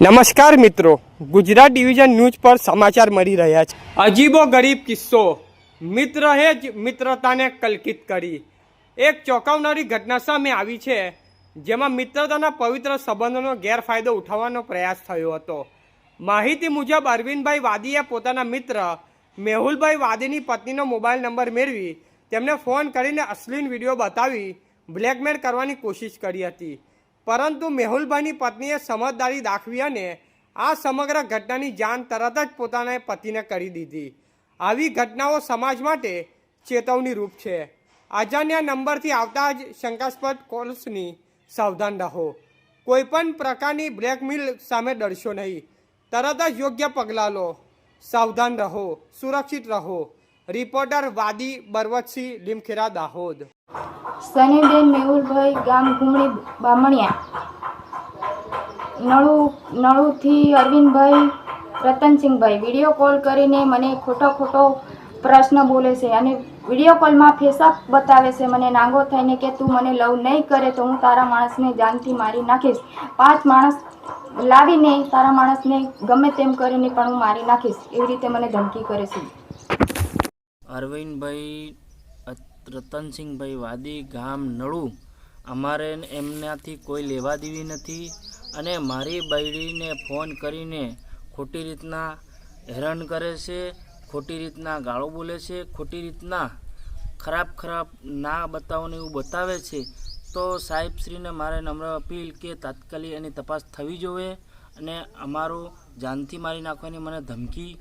નમસ્કાર મિત્રો, Gujarat division news પર સમાચાર મળી રહ્યા છે। અજીબો ગરીબ કિસ્સો, મિત્ર હે જ મિત્રતાને કલંકિત કરી। એક ચોંકાવનારી ઘટના સામે આવી છે, જેમાં મિત્રતાના પવિત્ર સંબંધોનો ગેરફાયદો ઉઠાવવાનો પ્રયાસ થયો હતો। માહિતી મુજબ અરવિંદભાઈ વાદીએ પોતાના મિત્ર મેહુલભાઈ વાદીની પત્નીનો મોબાઈલ નંબર મેળવી તેમને ફોન કરીને અશ્લીલ વિડીયો બતાવી બ્લેકમેલ કરવાની કોશિશ કરી હતી, પરંતુ મેહુલભાઈની પત્નીએ સમજદારી દાખવી અને આ સમગ્ર ઘટનાની જાણ તરત જ પોતાના પતિને કરી દીધી। આવી ઘટનાઓ સમાજ માટે ચેતવણીરૂપ છે। અજાણ્યા નંબરથી આવતા જ શંકાસ્પદ કોલ્સની સાવધાન રહો। કોઈપણ પ્રકારની બ્લેકમેલ સામે ડરશો નહીં, તરત જ યોગ્ય પગલાં લો। સાવધાન રહો, સુરક્ષિત રહો। રિપોર્ટર વાદી બરવતસિંહ, લીમખેડા, દાહોદ। સનીબેન મેહુલભાઈ, ગામ ઘુમડી બામણિયા, નળુથી અરવિંદભાઈ રતનસિંહભાઈ વિડીયો કોલ કરીને મને ખોટો પ્રશ્ન બોલે છે અને વિડીયો કોલમાં ફેસઅપ બતાવે છે। મને નાંગો થઈને કે તું મને લવ નહીં કરે તો હું તારા માણસને જાનથી મારી નાખીશ। 5 માણસ લાવીને તારા માણસને ગમે તેમ કરીને પણ હું મારી નાખીશ, એવી રીતે મને ધમકી કરે છે। અરવિંદભાઈ રતનસિંહભાઈ વાદી, ગામ નળુ। અમારે એમનાથી કોઈ લેવા દેવી નથી અને મારી બૈરીને ફોન કરીને ખોટી રીતના હેરાન કરે છે, ખોટી રીતના ગાળો બોલે છે, ખોટી રીતના ખરાબ ના બતાવોને એવું બતાવે છે। તો સાહેબશ્રીને મારે નમ્ર અપીલ કે તાત્કાલિક એની તપાસ થવી જોઈએ અને અમારું જાનથી મારી નાખવાની મને ધમકી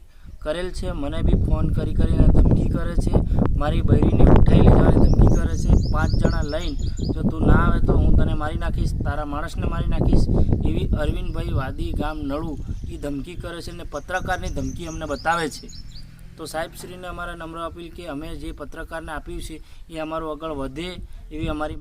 કરેલ છે। મને બી ફોન કરીને ધમકી કરે છે, મારી બૈરીને ઉઠાઈ લઈ જવાની ધમકી કરે છે। 5 જણા લઈને જો તું ના આવે તો હું તને મારી નાખીશ, તારા માણસને મારી નાખીશ, એવી અરવિંદભાઈ વાદી, ગામ નળુ એ ધમકી કરે છે અને પત્રકારની ધમકી અમને બતાવે છે। તો સાહેબશ્રીને અમારે નમ્ર અપીલ કે અમે જે પત્રકારને આપ્યું છે એ અમારું આગળ વધે એવી અમારી